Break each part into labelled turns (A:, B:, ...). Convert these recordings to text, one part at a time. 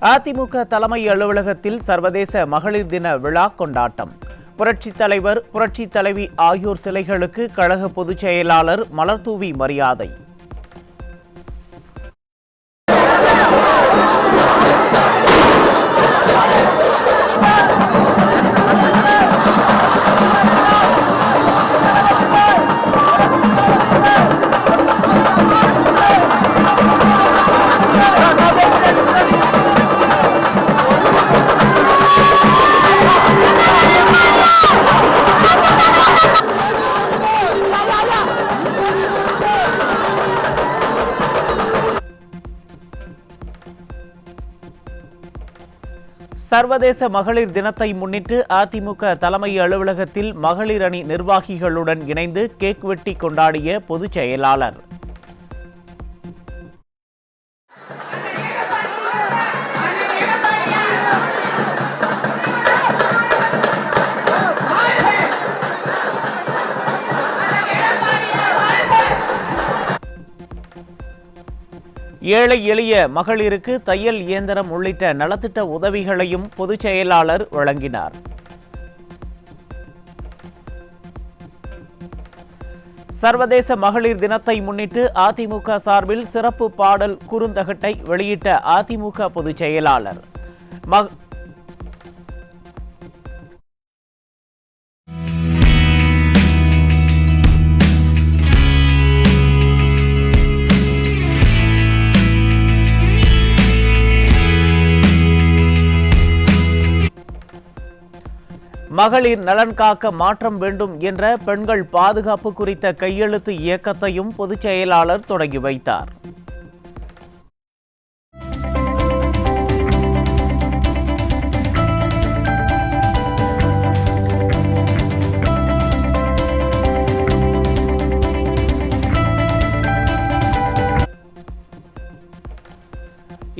A: அதிமுக தலைமை அலுவலகத்தில் சர்வதேச மகளிர் தின விழா கொண்டாட்டம். புரட்சித் தலைவர், புரட்சித் தலைவி ஆகியோர் சிலைகளுக்கு கழக பொதுச் செயலாளர் மலர்தூவி மரியாதை. சர்வதேச மகளிர் தினத்தை முன்னிட்டு அதிமுக தலைமை அலுவலகத்தில் மகளிர் அணி நிர்வாகிகளுடன் இணைந்து கேக் வெட்டி கொண்டாடிய பொதுச் செயலாளர். ஏழை எளிய மகளிருக்கு தையல் இயந்திரம் உள்ளிட்ட நலத்திட்ட உதவிகளையும் பொதுச் செயலாளர் வழங்கினார். சர்வதேச மகளிர் தினத்தை முன்னிட்டு அதிமுக சார்பில் சிறப்பு பாடல் குறுந்தகட்டை வெளியிட்ட அதிமுக பொதுச் செயலாளர். மகளிர் நலன் காக்க மாற்றம் வேண்டும் என்ற பெண்கள் பாதுகாப்பு குறித்த கையெழுத்து இயக்கத்தையும் பொதுச் செயலாளர் தொடங்கி வைத்தார்.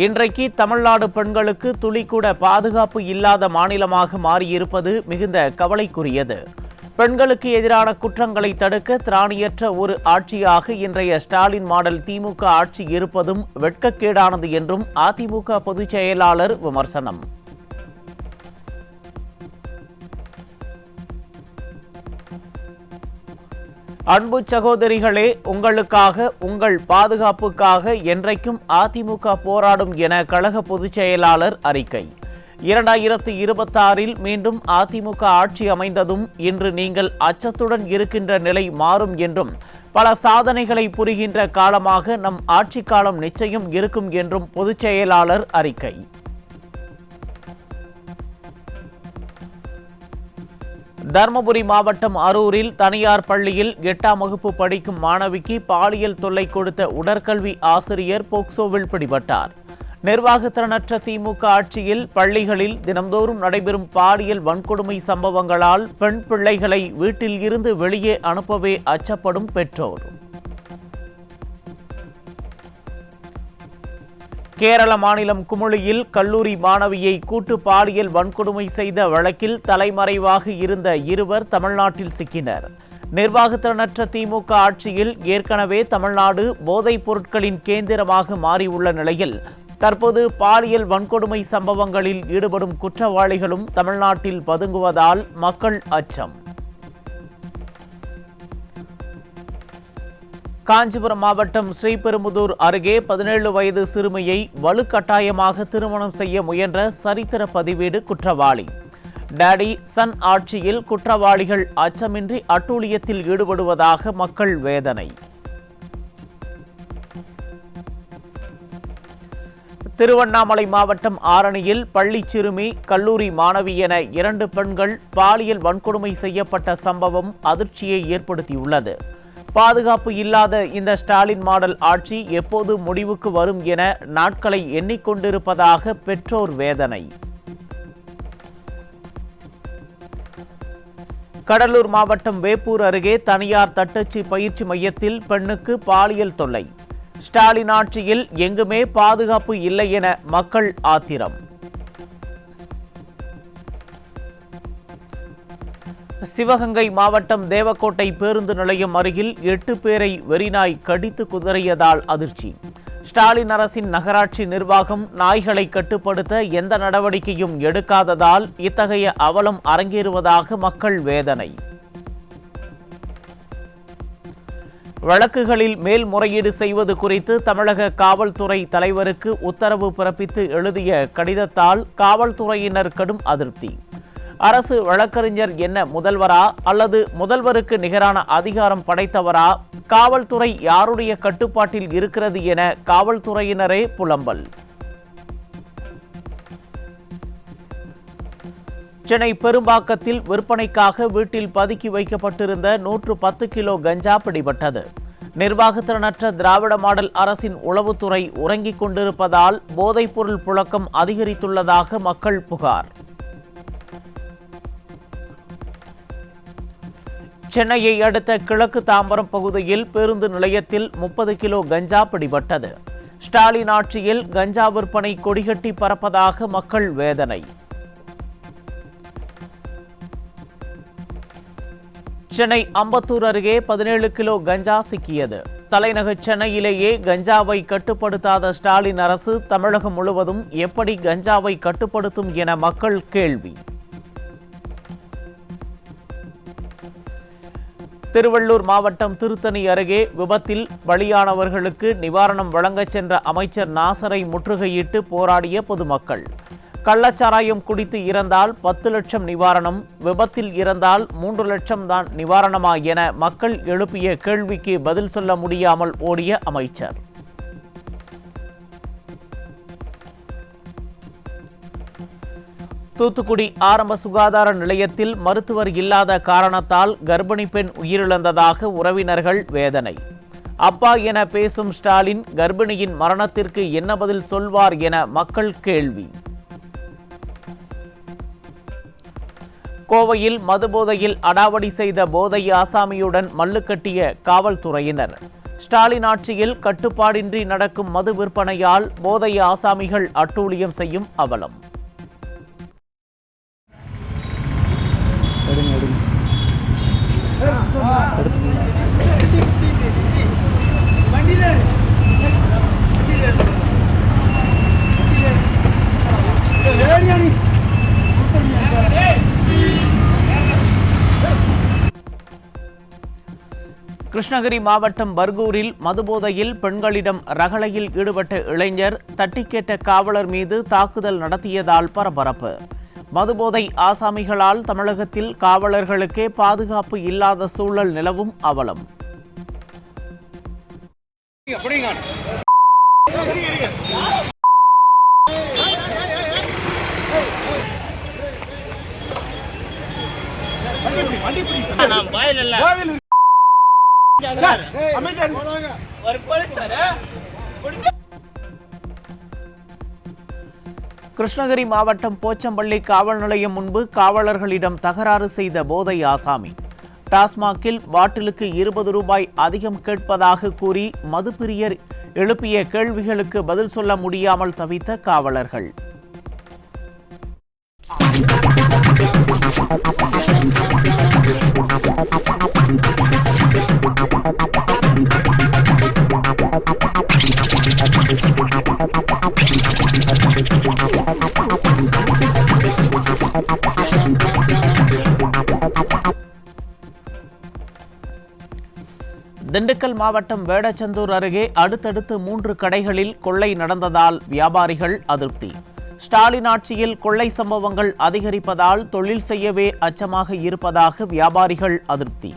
A: இன்றைக்கு தமிழ்நாடு பெண்களுக்கு துளிக்கூட பாதுகாப்பு இல்லாத மாநிலமாக மாறியிருப்பது மிகுந்த கவலைக்குரியது. பெண்களுக்கு எதிரான குற்றங்களை தடுக்க திராணியற்ற ஒரு ஆட்சியாக இன்றைய ஸ்டாலின் மாடல் திமுக ஆட்சி இருப்பதும் வெட்கக்கேடானது என்றும் அதிமுக பொதுச் செயலாளர் விமர்சனம். அன்பு சகோதரிகளே, உங்களுக்காக, உங்கள் பாதுகாப்புக்காக என்றைக்கும் அதிமுக போராடும் என கழக பொதுச் செயலாளர் அறிக்கை. 2026 மீண்டும் அதிமுக ஆட்சி அமைந்ததும் இன்று நீங்கள் அச்சத்துடன் இருக்கின்ற நிலை மாறும் என்றும், பல சாதனைகளை புரிகின்ற காலமாக நம் ஆட்சி காலம் நிச்சயம் இருக்கும் என்றும் பொதுச் செயலாளர் அறிக்கை. தருமபுரி மாவட்டம் அரூரில் தனியார் பள்ளியில் 8ஆம் வகுப்பு படிக்கும் மாணவிக்கு பாலியல் தொல்லை கொடுத்த உடற்கல்வி ஆசிரியர் போக்சோவில் பிடிபட்டார். நிர்வாகத்திறனற்ற திமுக ஆட்சியில் பள்ளிகளில் தினந்தோறும் நடைபெறும் பாலியல் வன்கொடுமை சம்பவங்களால் பெண் பிள்ளைகளை வீட்டில் இருந்து வெளியே அனுப்பவே அச்சப்படும் பெற்றோர். கேரள மாநிலம் குமுளியில் கல்லூரி மாணவியை கூட்டு பாலியல் வன்கொடுமை செய்த வழக்கில் தலைமறைவாக இருந்த இருவர் தமிழ்நாட்டில் சிக்கினர். நிர்வாகத்திறனற்ற திமுக ஆட்சியில் ஏற்கனவே தமிழ்நாடு போதைப் பொருட்களின் கேந்திரமாக மாறியுள்ள நிலையில் தற்போது பாலியல் வன்கொடுமை சம்பவங்களில் ஈடுபடும் குற்றவாளிகளும் தமிழ்நாட்டில் பதுங்குவதால் மக்கள் அச்சம். காஞ்சிபுரம் மாவட்டம் ஸ்ரீபெரும்புதூர் அருகே 17 வயது சிறுமியை வலுக்கட்டாயமாக திருமணம் செய்ய முயன்ற சரித்திர பதிவேடு குற்றவாளி. டாடி சன் ஆட்சியில் குற்றவாளிகள் அச்சமின்றி அட்டூழியத்தில் ஈடுபடுவதாக மக்கள் வேதனை. திருவண்ணாமலை மாவட்டம் ஆரணியில் பள்ளி சிறுமி, கல்லூரி மாணவி என 2 பெண்கள் பாலியல் வன்கொடுமை செய்யப்பட்ட சம்பவம் அதிர்ச்சியை ஏற்படுத்தியுள்ளது. பாதுகாப்பு இல்லாத இந்த ஸ்டாலின் மாடல் ஆட்சி எப்போது முடிவுக்கு வரும் என நாட்களை எண்ணிக்கொண்டிருப்பதாக பெற்றோர் வேதனை. கடலூர் மாவட்டம் வேப்பூர் அருகே தனியார் தட்டச்சு பயிற்சி மையத்தில் பெண்ணுக்கு பாலியல் தொல்லை. ஸ்டாலின் ஆட்சியில் எங்குமே பாதுகாப்பு இல்லை என மக்கள் ஆத்திரம். சிவகங்கை மாவட்டம் தேவக்கோட்டை பேருந்து நிலையம் அருகில் 8 பேரை வெறிநாய் கடித்து குதறியதால் அதிர்ச்சி. ஸ்டாலின் அரசின் நகராட்சி நிர்வாகம் நாய்களை கட்டுப்படுத்த எந்த நடவடிக்கையும் எடுக்காததால் இத்தகைய அவலம் அரங்கேறுவதாக மக்கள் வேதனை. வழக்குகளில் மேல்முறையீடு செய்வது குறித்து தமிழக காவல்துறை தலைவருக்கு உத்தரவு பிறப்பித்து எழுதிய கடிதத்தால் காவல்துறையினர் கடும் அதிருப்தி. அரசு வழக்கறிஞர் என்ன முதல்வரா அல்லது முதல்வருக்கு நிகரான அதிகாரம் படைத்தவரா? காவல்துறை யாருடைய கட்டுப்பாட்டில் இருக்கிறது என காவல்துறையினரே புலம்பல். சென்னை பெரும்பாக்கத்தில் விற்பனைக்காக வீட்டில் பதுக்கி வைக்கப்பட்டிருந்த 110 கிலோ கஞ்சா பிடிபட்டது. நிர்வாகத்திறனற்ற திராவிட மாடல் அரசின் உளவுத்துறை உறங்கிக் கொண்டிருப்பதால் போதைப்பொருள் புழக்கம் அதிகரித்துள்ளதாக மக்கள் புகார். சென்னையை அடுத்த கிழக்கு தாம்பரம் பகுதியில் பேருந்து நிலையத்தில் 30 கிலோ கஞ்சா பிடிபட்டது. ஸ்டாலின் ஆட்சியில் கஞ்சா விற்பனை கொடிகட்டி பறப்பதாக மக்கள் வேதனை. சென்னை அம்பத்தூர் அருகே 17 கிலோ கஞ்சா சிக்கியது. தலைநகர் சென்னையிலேயே கஞ்சாவை கட்டுப்படுத்தாத ஸ்டாலின் அரசு தமிழகம் முழுவதும் எப்படி கஞ்சாவை கட்டுப்படுத்தும் என மக்கள் கேள்வி. திருவள்ளூர் மாவட்டம் திருத்தணி அருகே விபத்தில் பலியானவர்களுக்கு நிவாரணம் வழங்கச் சென்ற அமைச்சர் நாசரை முற்றுகையிட்டு போராடிய பொதுமக்கள். கள்ளச்சாராயம் குடித்து இறந்தால் 10 லட்சம் நிவாரணம், விபத்தில் இறந்தால் 3 லட்சம் தான் நிவாரணமா என மக்கள் எழுப்பிய கேள்விக்கு பதில் சொல்ல முடியாமல் ஓடிய அமைச்சர். தூத்துக்குடி ஆரம்ப சுகாதார நிலையத்தில் மருத்துவர் இல்லாத காரணத்தால் கர்ப்பிணி பெண் உயிரிழந்ததாக உறவினர்கள் வேதனை. அப்பா என பேசும் ஸ்டாலின் கர்ப்பிணியின் மரணத்திற்கு என்ன பதில் சொல்வார் என மக்கள் கேள்வி. கோவையில் மதுபோதையில் அடாவடி செய்த போதை ஆசாமியுடன் மல்லு கட்டிய காவல்துறையினர். ஸ்டாலின் ஆட்சியில் கட்டுப்பாடின்றி நடக்கும் மது விற்பனையால் போதை ஆசாமிகள் அட்டூழியம் செய்யும் அவலம். கிருஷ்ணகிரி மாவட்டம் பர்கூரில் மதுபோதையில் பெண்களிடம் ரகளையில் ஈடுபட்ட இளைஞர் தட்டி கேட்ட காவலர் மீது தாக்குதல் நடத்தியதால் பரபரப்பு. மதுபோதை ஆசாமிகளால் தமிழகத்தில் காவலர்களுக்கே பாதுகாப்பு இல்லாத சூழல் நிலவும் அவலம். கிருஷ்ணகிரி மாவட்டம் போச்சம்பள்ளி காவல் நிலையம் முன்பு காவலர்களிடம் தகராறு செய்த போதை ஆசாமி. டாஸ்மாகில் பாட்டிலுக்கு 20 ரூபாய் அதிகம் கேட்பதாக கூறி மதுப்பிரியர் எழுப்பிய கேள்விகளுக்கு பதில் சொல்ல முடியாமல் தவித்த காவலர்கள். திண்டுக்கல் மாவட்டம் வேடச்சந்தூர் அருகே அடுத்தடுத்து 3 கடைகளில் கொள்ளை நடந்ததால் வியாபாரிகள் அதிருப்தி. ஸ்டாலின் ஆட்சியில் கொள்ளை சம்பவங்கள் அதிகரிப்பதால் தொழில் செய்யவே அச்சமாக இருப்பதாக வியாபாரிகள் அதிருப்தி.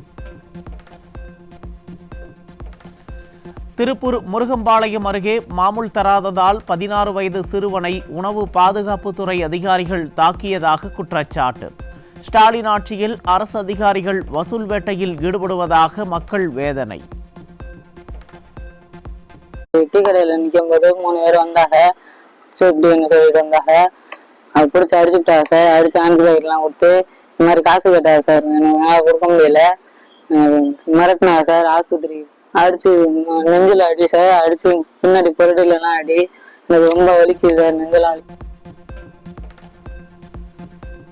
A: திருப்பூர் முருகம்பாளையம் அருகே மாமூல் தராததால் 16 வயது சிறுவனை உணவு பாதுகாப்புத்துறை அதிகாரிகள் தாக்கியதாக குற்றச்சாட்டு. ஸ்டாலின் ஆட்சியில் அரசு அதிகாரிகள் வசூல் வேட்டையில் ஈடுபடுவதாக மக்கள் வேதனை.
B: டீ கடையில நிற்கும் போது 3 பேர் வந்தாங்க. சொல்லிட்டு வந்தாங்க. அது பிடிச்சி அடிச்சுட்டாங்க சார். அடிச்சு ஆன்டிபயோட்டிக்லாம் கொடுத்து இந்த மாதிரி காசு கேட்டாங்க சார். எனக்கு கொடுக்க முடியல. மிரட்டினாங்க சார். ஆஸ்பத்திரி அடிச்சு நெஞ்சில் அடி சார். அடிச்சு பின்னாடி பொருட்கள்லாம் அடி. எனக்கு ரொம்ப வலிக்குது சார். நெஞ்செல்லாம் வலி.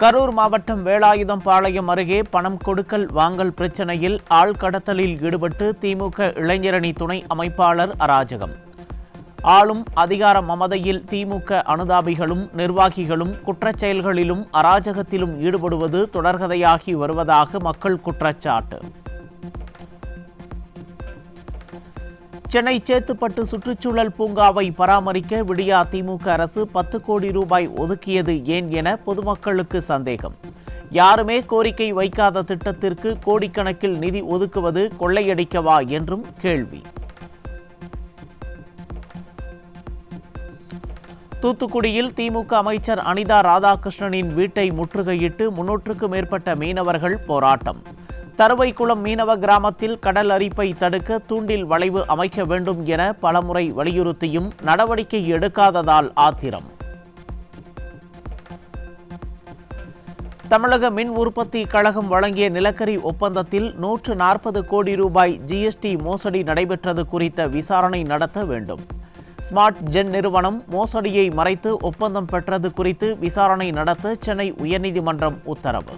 A: கரூர் மாவட்டம் வேலாயுதம் பாளையம் அருகே பணம் கொடுக்கல் வாங்கல் பிரச்சனையில் ஆள் கடத்தலில் ஈடுபட்டு திமுக இளைஞரணி துணை அமைப்பாளர் அராஜகம். ஆளும் அதிகார மமதையில் திமுக அனுதாபிகளும் நிர்வாகிகளும் குற்றச் செயல்களிலும் அராஜகத்திலும் ஈடுபடுவது தொடர்கதையாகி வருவதாக மக்கள் குற்றச்சாட்டு. சென்னை சேத்துப்பட்டு சுற்றுச்சூழல் பூங்காவை பராமரிக்க விடியா திமுக அரசு 10 கோடி ரூபாய் ஒதுக்கியது ஏன் என பொதுமக்களுக்கு சந்தேகம். யாருமே கோரிக்கை வைக்காத திட்டத்திற்கு கோடிக்கணக்கில் நிதி ஒதுக்குவது கொள்ளையடிக்கவா என்றும் கேள்வி. தூத்துக்குடியில் திமுக அமைச்சர் அனிதா ராதாகிருஷ்ணனின் வீட்டை முற்றுகையிட்டு 300க்கும் மேற்பட்ட மீனவர்கள் போராட்டம். தருவைக்குளம் மீனவ கிராமத்தில் கடல் அரிப்பை தடுக்க தூண்டில் வளைவு அமைக்க வேண்டும் என பலமுறை வலியுறுத்தியும் நடவடிக்கை எடுக்காததால் ஆத்திரம். தமிழக மின் உற்பத்தி கழகம் வழங்கிய நிலக்கரி ஒப்பந்தத்தில் 140 கோடி ரூபாய் ஜிஎஸ்டி மோசடி நடைபெற்றது குறித்த விசாரணை நடத்த வேண்டும். ஸ்மார்ட் ஜென் நிறுவனம் மோசடியை மறைத்து ஒப்பந்தம் பெற்றது குறித்து விசாரணை நடத்த சென்னை உயர்நீதிமன்றம் உத்தரவு.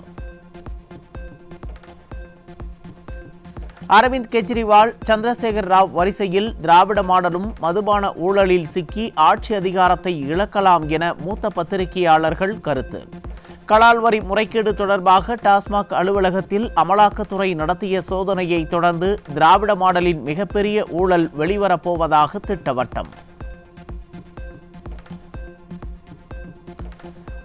A: அரவிந்த் கெஜ்ரிவால், சந்திரசேகர் ராவ் வரிசையில் திராவிட மாடலும் மதுபான ஊழலில் சிக்கி ஆட்சி அதிகாரத்தை இழக்கலாம் என மூத்த பத்திரிகையாளர்கள் கருத்து. கலால் வரி முறைகேடு தொடர்பாக டாஸ்மாக் அலுவலகத்தில் அமலாக்கத்துறை நடத்திய சோதனையை தொடர்ந்து திராவிட மாடலின் மிகப்பெரிய ஊழல் வெளிவரப்போவதாக திட்டவட்டம்.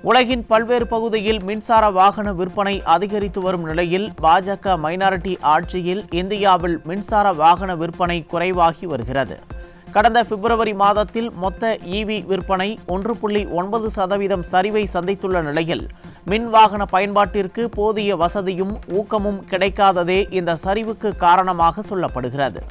A: உலகின் பல்வேறு பகுதியில் மின்சார வாகன விற்பனை அதிகரித்து வரும் நிலையில் பாஜக மைனாரிட்டி ஆட்சியில் இந்தியாவில் மின்சார வாகன விற்பனை குறைவாகி வருகிறது. கடந்த பிப்ரவரி மாதத்தில் மொத்த இவி விற்பனை 1.9% சரிவை சந்தித்துள்ள நிலையில் மின் வாகன பயன்பாட்டிற்கு போதிய வசதியும் ஊக்கமும் கிடைக்காததே இந்த சரிவுக்கு காரணமாக சொல்லப்படுகிறது.